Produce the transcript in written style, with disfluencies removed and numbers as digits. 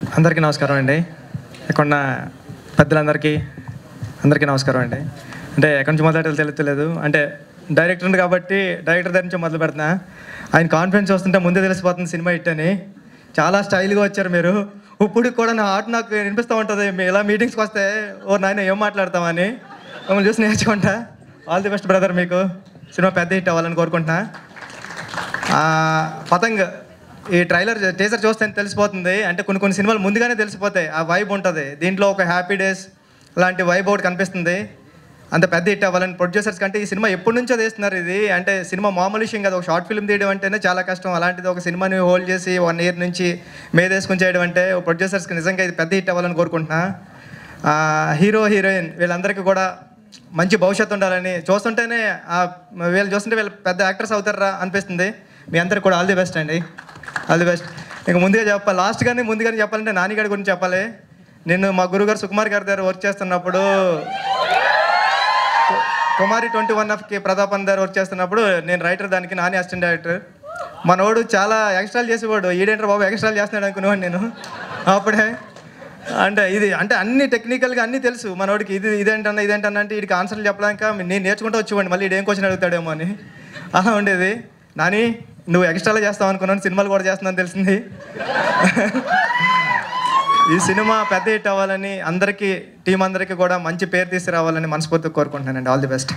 అందరికీ నమస్కారం అండి. ఇక్కడ పెద్దలందరికీ నమస్కారం అండి. అంటే ఎక్కడి నుంచి మొదలెట్టాలో తెలుస్తలేదు. అంటే డైరెక్టర్ కాబట్టి డైరెక్టర్ దగ్గర నుంచి మొదలు పెడుతున్నా. ఆయన కాన్ఫిడెన్స్ వస్తుంటే ముందే తెలిసిపోతుంది సినిమా హిట్ అని. చాలా స్టైల్గా వచ్చారు మీరు. ఇప్పుడు కూడా నా ఆర్ట్ నాకు వినిపిస్తూ ఉంటుంది. మేము ఇలా మీటింగ్స్కి వస్తే ఓ నాయన ఏం మాట్లాడతామని మిమ్మల్ని చూసి నేర్చుకుంటా. All the best brother. మీకు సినిమా పెద్ద హిట్ అవ్వాలని కోరుకుంటున్నా. పతంగ్ ఈ ట్రైలర్ టీజర్ చూస్తే తెలిసిపోతుంది. అంటే కొన్ని సినిమాలు ముందుగానే తెలిసిపోతాయి, ఆ వైబ్ ఉంటుంది. దీంట్లో ఒక హ్యాపీ డేస్ లాంటి వైబ్ ఒకటి కనిపిస్తుంది. అంత పెద్ద హిట్ అవ్వాలని ప్రొడ్యూసర్స్ కంటే ఈ సినిమా ఎప్పటి నుంచో తీస్తున్నారు. ఇది అంటే సినిమా మామూలు విషయం కాదు. ఒక షార్ట్ ఫిల్మ్ తీయడం అంటేనే చాలా కష్టం. అలాంటిది ఒక సినిమాని హోల్డ్ చేసి 1 year నుంచి మేదేసుకుని చేయడం అంటే ప్రొడ్యూసర్స్కి నిజంగా ఇది పెద్ద హిట్ అవ్వాలని కోరుకుంటున్నా. హీరో హీరోయిన్ వీళ్ళందరికీ కూడా మంచి భవిష్యత్తు ఉండాలని చూస్తుంటేనే వీళ్ళు చూస్తుంటే వీళ్ళు పెద్ద యాక్టర్స్ అవుతారా అనిపిస్తుంది. మీ అందరికి కూడా ఆల్ ది బెస్ట్ అండి. All the best. ఇంకా ముందుగా చెప్పాలి, లాస్ట్గానే ముందుగానే చెప్పాలంటే నానిగారి గురించి చెప్పాలి. నేను మా గురుగారు సుకుమార్ గారి దగ్గర వర్క్ చేస్తున్నప్పుడు, కుమారి 21Fకి ప్రతాపన్ దగ్గర వర్క్ చేస్తున్నప్పుడు నేను రైటర్, దానికి నాని అసిస్టెంట్ డైరెక్టర్. మనోడు చాలా ఎక్స్ట్రాలు చేసేవాడు. ఈడేంటర్ బాబు ఎక్స్ట్రాలు చేస్తున్నాడు అనుకునేవాడు నేను అప్పుడే. అంటే ఇది అంటే అన్ని టెక్నికల్గా అన్నీ తెలుసు మనోడికి. ఇదేంటన్నా అంటే వీడికి ఆన్సర్లు చెప్పడాక నేను నేర్చుకుంటూ వచ్చేవాడిని. మళ్ళీ ఇదేం క్వశ్చన్ అడుగుతాడేమో అని అలా ఉండేది. నాని నువ్వు ఎక్స్ట్రాలో చేస్తావు అనుకున్నాను, సినిమాలు కూడా చేస్తున్నాను తెలిసింది. ఈ సినిమా పెద్ద హిట్ అవ్వాలని అందరికీ, టీం అందరికీ కూడా మంచి పేరు తీసుకురావాలని మనస్ఫూర్తిగా కోరుకుంటున్నానండి. All the best.